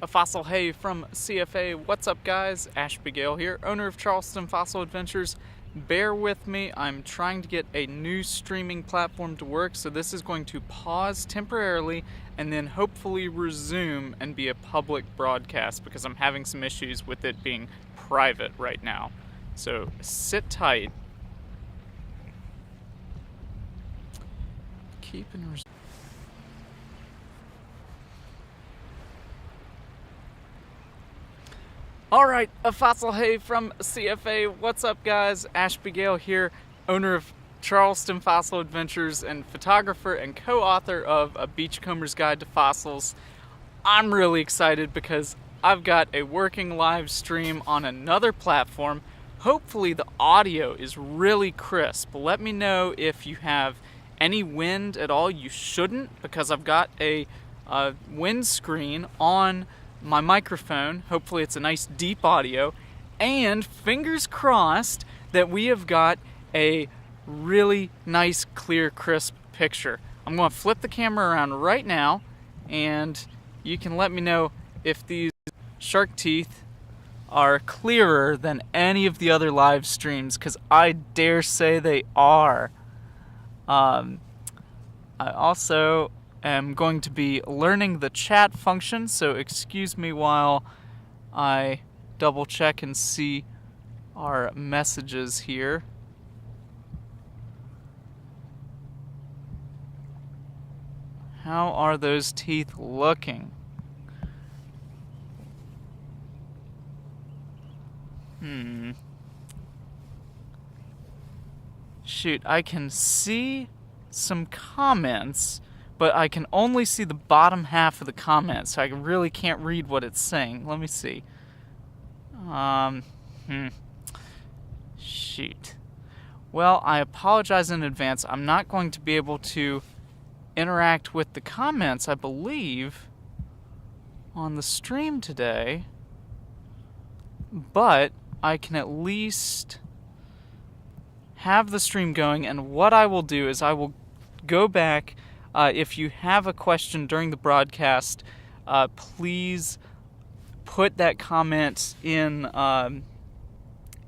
A Fossil Hey from CFA. What's up, guys? Ashby Gale here, owner of Charleston Fossil Adventures. Bear with me, I'm trying to get a new streaming platform to work, so this is going to pause temporarily and then hopefully resume and be a public broadcast because I'm having some issues with it being private right now. So sit tight. Keep and resume. Alright, A Fossil Hey from CFA. What's up, guys? Ashby Gale here, owner of Charleston Fossil Adventures and photographer and co-author of A Beachcomber's Guide to Fossils. I'm really excited because I've got a working live stream on another platform. Hopefully the audio is really crisp. Let me know if you have any wind at all. You shouldn't, because I've got a windscreen on my microphone. Hopefully it's a nice deep audio, and fingers crossed that we have got a really nice, clear, crisp picture. I'm going to flip the camera around right now, and you can let me know if these shark teeth are clearer than any of the other live streams, because I dare say they are. I also am going to be learning the chat function, so excuse me while I double check and see our messages here. How are those teeth looking? Shoot, I can see some comments, but I can only see the bottom half of the comment, so I really can't read what it's saying. Let me see. Shoot. Well, I apologize in advance. I'm not going to be able to interact with the comments, I believe, on the stream today, but I can at least have the stream going, and what I will do is I will go back. If you have a question during the broadcast, please put that comment in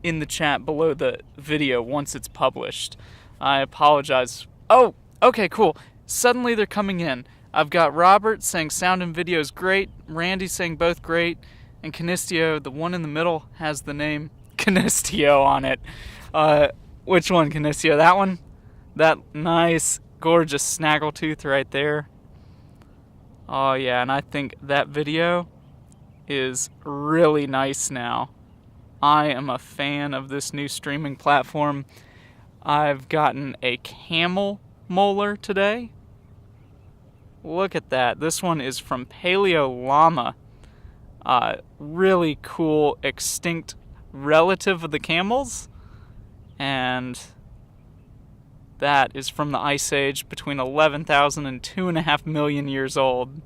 the chat below the video once it's published. I apologize. Oh, okay, cool. Suddenly they're coming in. I've got Robert saying sound and video is great, Randy saying both great, and Canistio, the one in the middle, has the name Canistio on it. Which one, Canistio? That one? That nice, gorgeous snaggletooth right there. Oh yeah, and I think that video is really nice now. I am a fan of this new streaming platform. I've gotten a camel molar today. Look at that. This one is from Paleolama. Really cool, extinct relative of the camels. And that is from the Ice Age, between 11,000 and 2.5 million years old.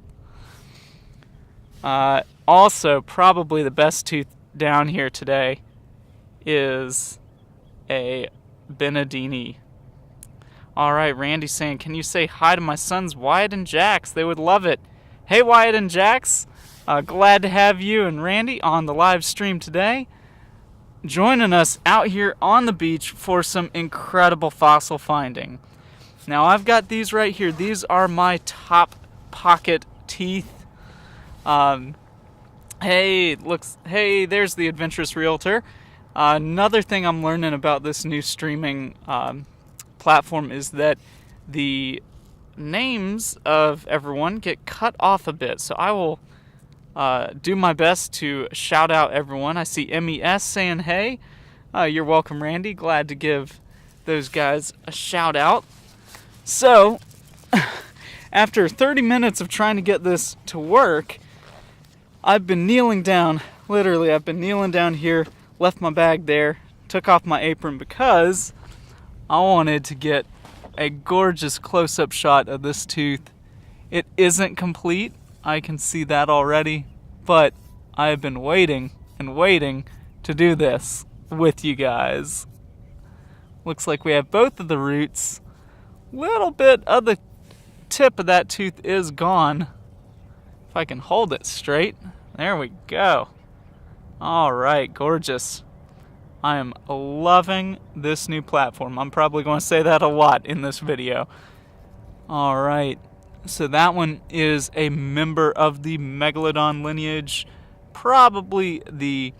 Also, probably the best tooth down here today is a Benedini. Alright, Randy's saying, can you say hi to my sons Wyatt and Jax? They would love it. Hey Wyatt and Jax, glad to have you and Randy on the live stream today, joining us out here on the beach for some incredible fossil finding. Now I've got these right here. These are my top pocket teeth. Hey, there's the Adventurous Realtor. Another thing I'm learning about this new streaming platform is that the names of everyone get cut off a bit. So I will do my best to shout out everyone. I see MES saying hey. You're welcome, Randy. Glad to give those guys a shout out. So, after 30 minutes of trying to get this to work, I've been kneeling down. Literally, I've been kneeling down here, left my bag there, took off my apron because I wanted to get a gorgeous close-up shot of this tooth. It isn't complete. I can see that already, but I have been waiting and waiting to do this with you guys. Looks like we have both of the roots. Little bit of the tip of that tooth is gone. If I can hold it straight, There we go. All right, gorgeous. I am loving this new platform. I'm probably going to say that a lot in this video. All right, so that one is a member of the Megalodon lineage, probably the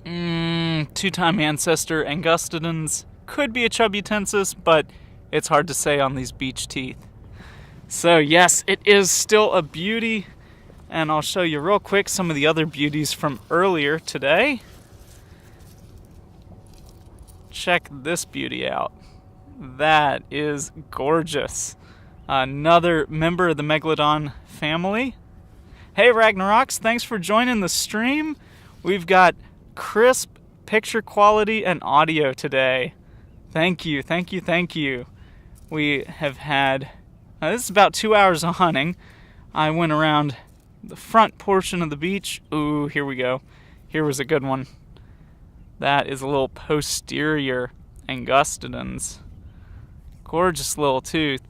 two-time ancestor Angustodons. Could be a Chubbutensis, but it's hard to say on these beach teeth. So yes, it is still a beauty, and I'll show you real quick some of the other beauties from earlier today. Check this beauty out. That is gorgeous. Another member of the Megalodon family. Hey Ragnaroks, thanks for joining the stream. We've got crisp picture quality and audio today. Thank you, thank you, thank you. We have had, this is about 2 hours of hunting. I went around the front portion of the beach. Ooh, here we go. Here was a good one. That is a little posterior Angustodons. Gorgeous little tooth.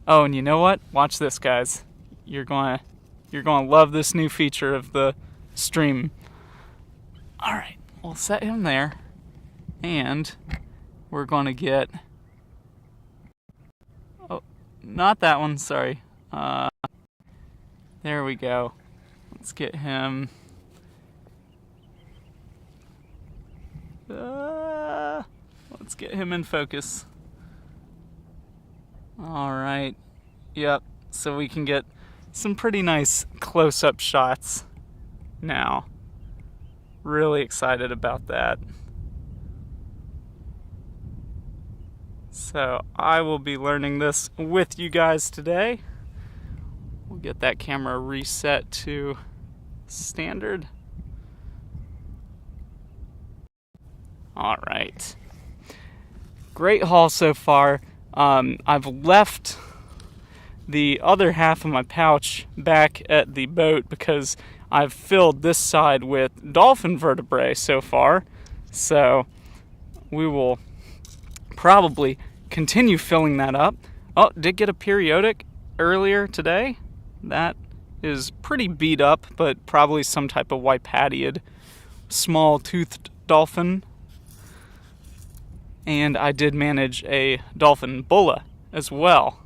Oh, and you know what? Watch this, guys. You're gonna love this new feature of the stream. All right, we'll set him there, and we're gonna get. Oh, not that one. Sorry. There we go. Let's get him. Let's get him in focus. All right. Yep. So we can get some pretty nice close-up shots now. Really excited about that. So I will be learning this with you guys today. We'll get that camera reset to standard. All right. Great haul so far. I've left the other half of my pouch back at the boat because I've filled this side with dolphin vertebrae so far. So we will probably continue filling that up. Oh, did get a periodic earlier today. That is pretty beat up, but probably some type of Wipatiid small toothed dolphin. And I did manage a dolphin bulla as well.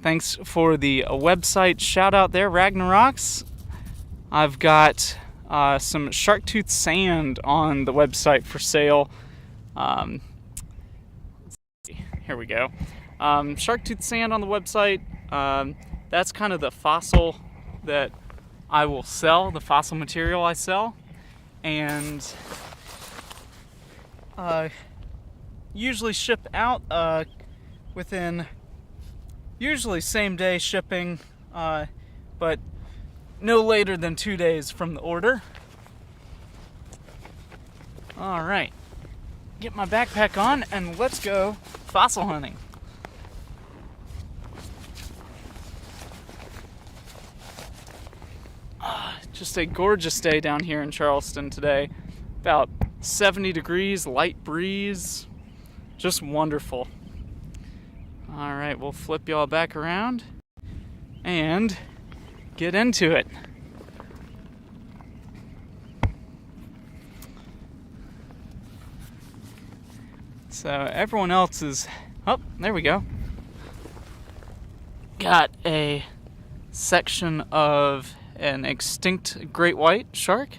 Thanks for the website shout out there, Ragnaroks. I've got some shark tooth sand on the website for sale. Let's see. Here we go. Shark tooth sand on the website. That's kind of the fossil that I will sell, the fossil material I sell. And usually ship out within usually same day shipping, but no later than 2 days from the order. All right, get my backpack on and let's go fossil hunting. Just a gorgeous day down here in Charleston today. About 70 degrees, light breeze, just wonderful. All right, we'll flip y'all back around and get into it. So everyone else is, oh, there we go. Got a section of an extinct great white shark.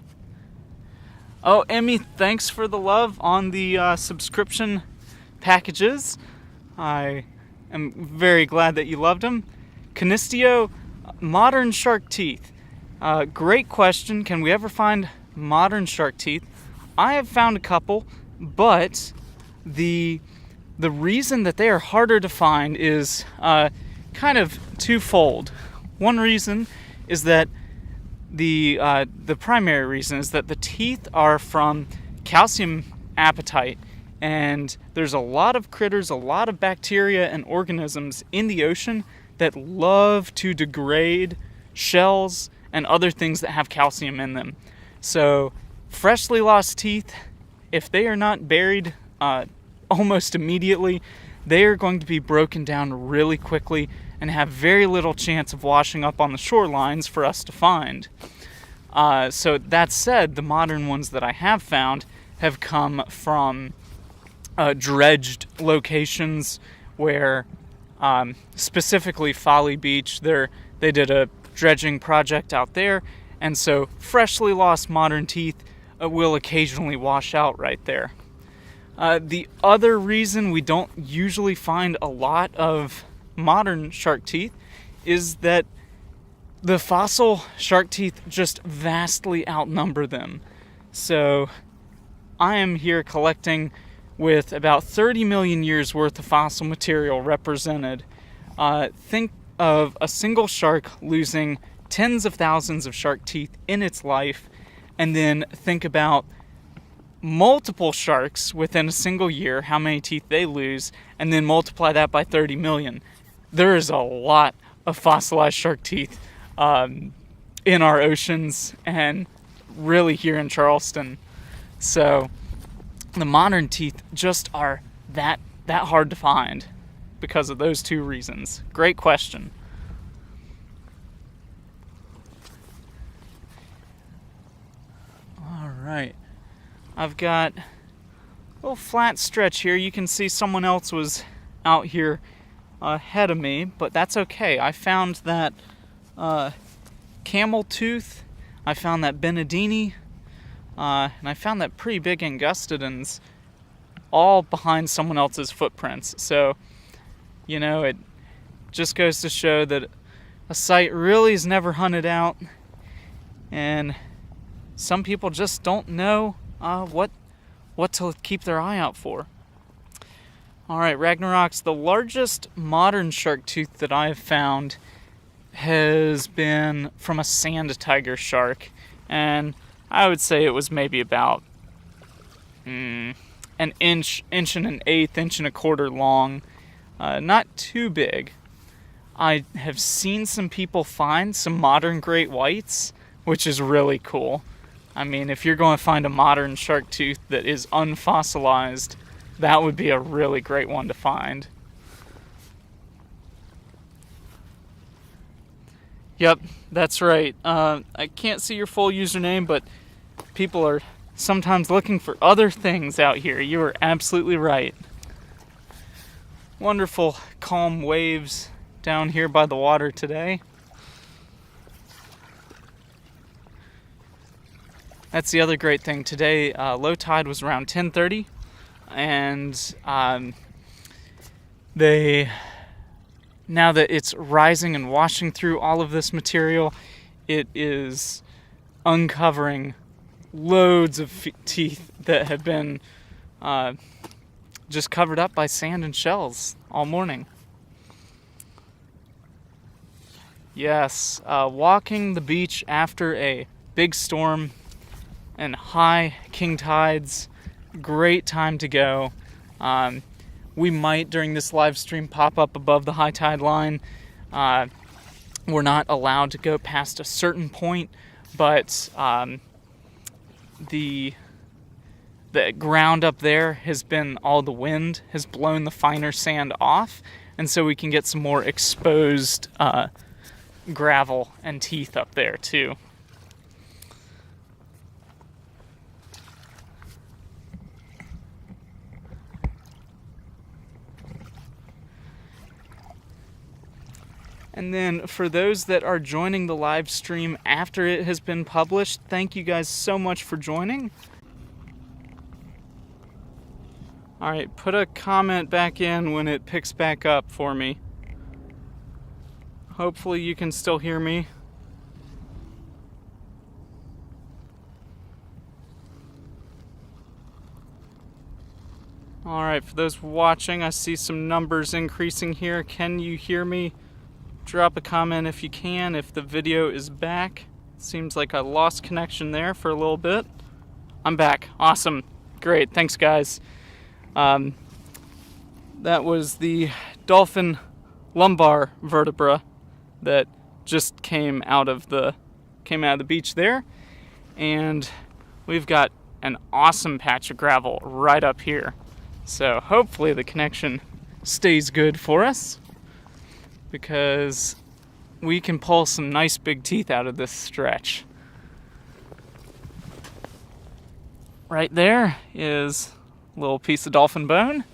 Oh, Emmy, thanks for the love on the subscription packages. I am very glad that you loved them. Canisteo, modern shark teeth. Great question. Can we ever find modern shark teeth? I have found a couple, but the reason that they are harder to find is kind of twofold. One reason is that the primary reason is that the teeth are from calcium apatite, and there's a lot of critters, a lot of bacteria and organisms in the ocean that love to degrade shells and other things that have calcium in them. So freshly lost teeth, if they are not buried almost immediately, they are going to be broken down really quickly and have very little chance of washing up on the shorelines for us to find. So that said, the modern ones that I have found have come from dredged locations where, specifically Folly Beach, they did a dredging project out there, and so freshly lost modern teeth will occasionally wash out right there. The other reason we don't usually find a lot of modern shark teeth is that the fossil shark teeth just vastly outnumber them. So I am here collecting with about 30 million years worth of fossil material represented. Think of a single shark losing tens of thousands of shark teeth in its life, and then think about multiple sharks within a single year, how many teeth they lose, and then multiply that by 30 million. There is a lot of fossilized shark teeth in our oceans and really here in Charleston. So the modern teeth just are that hard to find because of those two reasons. Great question. All right. I've got a little flat stretch here. You can see someone else was out here ahead of me, but that's okay. I found that camel tooth, I found that Benedini, and I found that pretty big Angustodons all behind someone else's footprints. So, you know, it just goes to show that a site really is never hunted out, and some people just don't know what to keep their eye out for. Alright, Ragnarok's, the largest modern shark tooth that I have found has been from a sand tiger shark, and I would say it was maybe about an inch and an eighth, inch and a quarter long. Not too big. I have seen some people find some modern great whites, which is really cool. I mean, if you're going to find a modern shark tooth that is unfossilized, that would be a really great one to find. Yep, that's right. I can't see your full username, but people are sometimes looking for other things out here. You are absolutely right. Wonderful calm waves down here by the water today. That's the other great thing. Today, low tide was around 10:30, and now that it's rising and washing through all of this material, it is uncovering loads of teeth that have been just covered up by sand and shells all morning. Yes, walking the beach after a big storm and high king tides, great time to go. We might, during this live stream, pop up above the high tide line. We're not allowed to go past a certain point, but the ground up there has been, all the wind has blown the finer sand off, and so we can get some more exposed gravel and teeth up there too. And then for those that are joining the live stream after it has been published, thank you guys so much for joining. Alright, put a comment back in when it picks back up for me. Hopefully you can still hear me. Alright, for those watching, I see some numbers increasing here. Can you hear me? Drop a comment if you can, if the video is back. Seems like I lost connection there for a little bit. I'm back. Awesome. Great. Thanks, guys. That was the dolphin lumbar vertebra that just came out of the beach there. And we've got an awesome patch of gravel right up here. So hopefully the connection stays good for us, because we can pull some nice big teeth out of this stretch. Right there is a little piece of dolphin bone.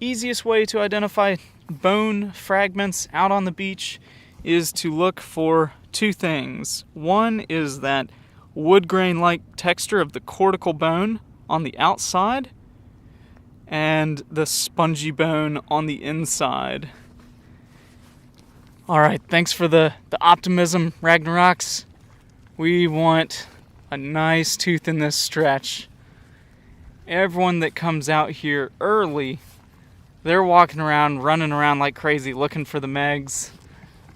Easiest way to identify bone fragments out on the beach is to look for two things. One is that wood grain-like texture of the cortical bone on the outside and the spongy bone on the inside. Alright, thanks for the optimism, Ragnaroks. We want a nice tooth in this stretch. Everyone that comes out here early, they're walking around, running around like crazy looking for the Megs,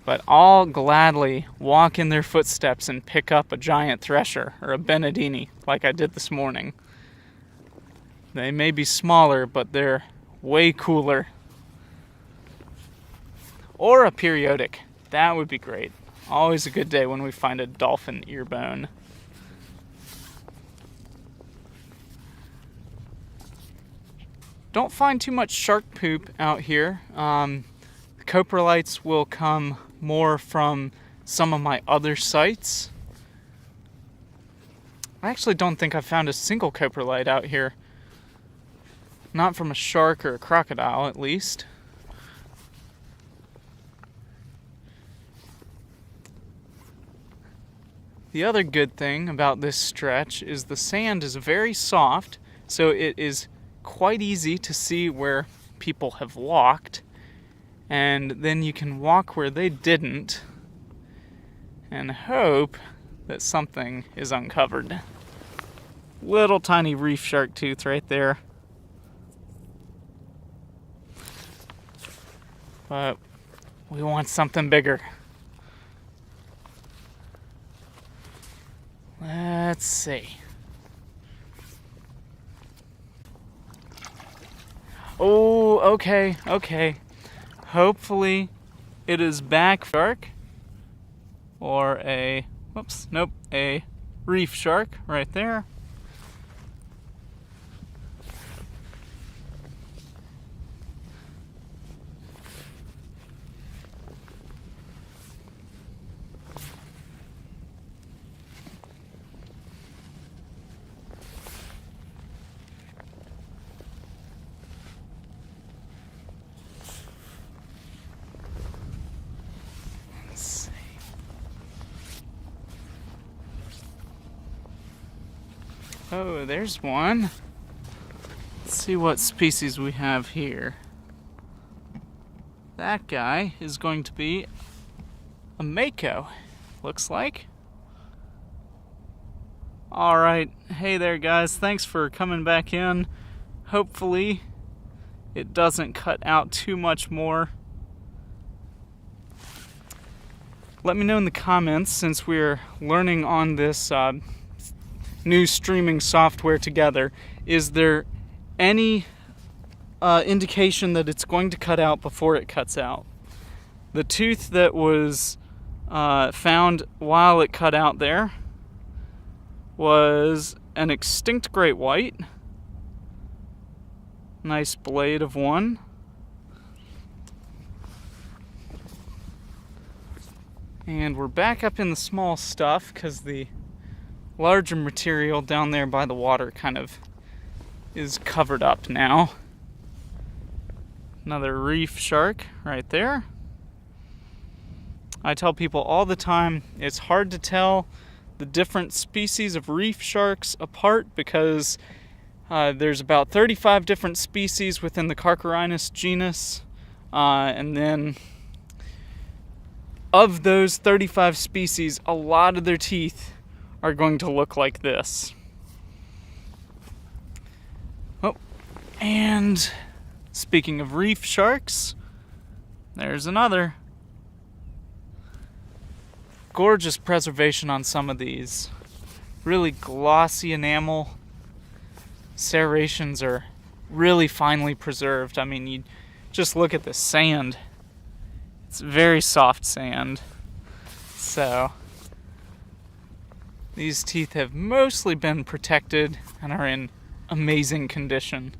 but I'll gladly walk in their footsteps and pick up a giant thresher or a Benedini like I did this morning. They may be smaller, but they're way cooler. Or a periodic. That would be great. Always a good day when we find a dolphin ear bone. Don't find too much shark poop out here. The coprolites will come more from some of my other sites. I actually don't think I've found a single coprolite out here. Not from a shark or a crocodile, at least. The other good thing about this stretch is the sand is very soft, so it is quite easy to see where people have walked, and then you can walk where they didn't and hope that something is uncovered. Little tiny reef shark tooth right there. But we want something bigger. Let's see. Oh, okay. Hopefully it is back shark or a reef shark right there. Oh, there's one. Let's see what species we have here. That guy is going to be a mako, looks like. Alright, hey there guys, thanks for coming back in. Hopefully it doesn't cut out too much more. Let me know in the comments, since we're learning on this new streaming software together, is there any indication that it's going to cut out before it cuts out? The tooth that was found while it cut out there was an extinct great white. Nice blade of one. And we're back up in the small stuff because the larger material down there by the water kind of is covered up now. Another reef shark right there. I tell people all the time it's hard to tell the different species of reef sharks apart because there's about 35 different species within the Carcharodontis genus, and then of those 35 species, a lot of their teeth are going to look like this. Oh, and speaking of reef sharks, there's another. Gorgeous preservation on some of these. Really glossy enamel. Serrations are really finely preserved. I mean, you just look at the sand. It's very soft sand. So these teeth have mostly been protected and are in amazing condition.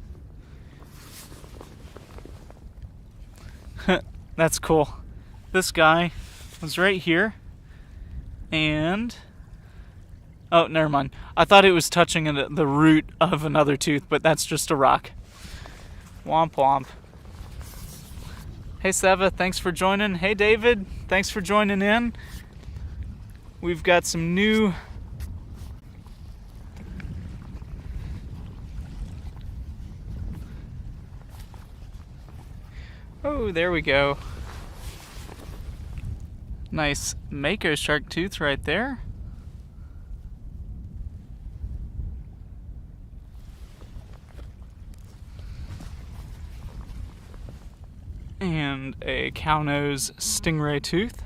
That's cool. This guy was right here, and oh, never mind. I thought it was touching the root of another tooth, but that's just a rock. Womp womp. Hey Seva, thanks for joining. Hey David, thanks for joining in. We've got some new oh, there we go. Nice Mako shark tooth right there. And a cownose stingray tooth.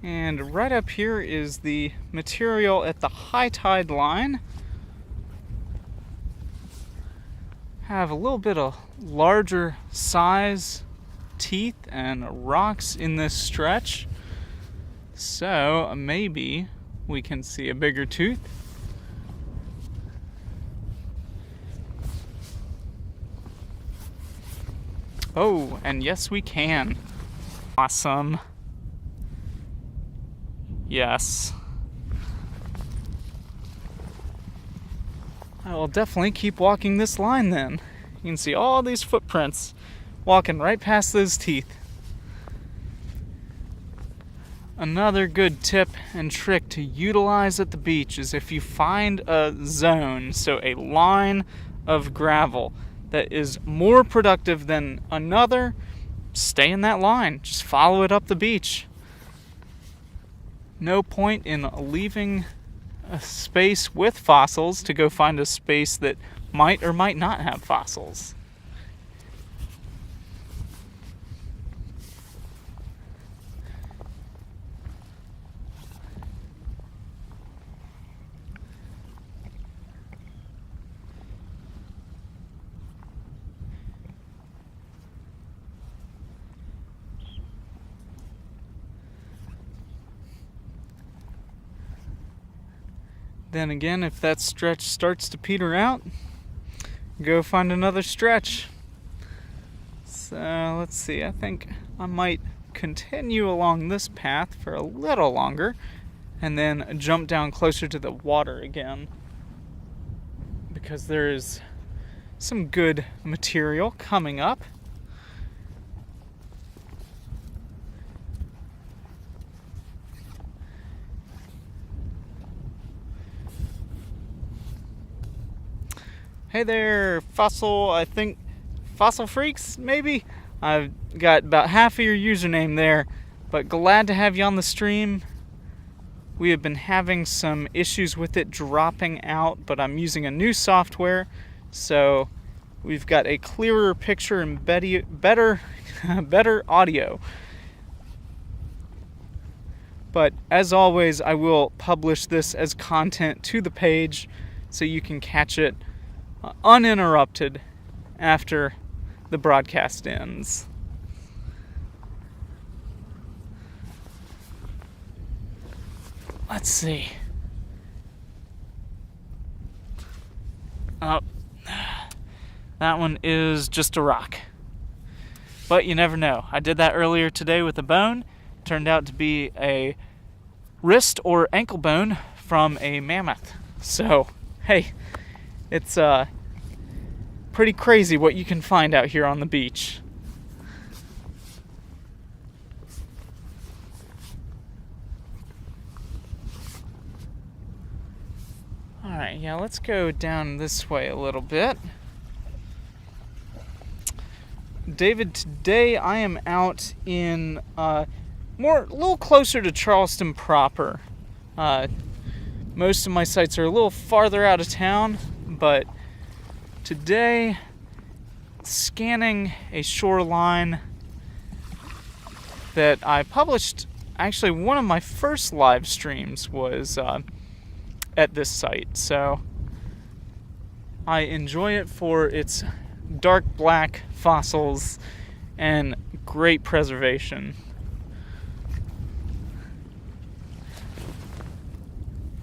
And right up here is the material at the high tide line. Have a little bit of larger size teeth and rocks in this stretch. So maybe we can see a bigger tooth. Oh, and yes we can. Awesome. Yes. I will definitely keep walking this line then. You can see all these footprints walking right past those teeth. Another good tip and trick to utilize at the beach is if you find a zone, so a line of gravel that is more productive than another, stay in that line. Just follow it up the beach. No point in leaving a space with fossils to go find a space that might or might not have fossils. Then again, if that stretch starts to peter out, go find another stretch. So let's see, I think I might continue along this path for a little longer and then jump down closer to the water again, because there is some good material coming up. Hey there, Fossil Freaks, maybe? I've got about half of your username there, but glad to have you on the stream. We have been having some issues with it dropping out, but I'm using a new software, so we've got a clearer picture and better audio. But as always, I will publish this as content to the page so you can catch it uninterrupted after the broadcast ends. Let's see. Oh, that one is just a rock. But you never know. I did that earlier today with a bone. Turned out to be a wrist or ankle bone from a mammoth. So, hey, it's pretty crazy what you can find out here on the beach. Alright, yeah, let's go down this way a little bit. David, today I am out in a little closer to Charleston proper. Most of my sites are a little farther out of town, but today, scanning a shoreline that I published. Actually, one of my first live streams was at this site. So I enjoy it for its dark black fossils and great preservation.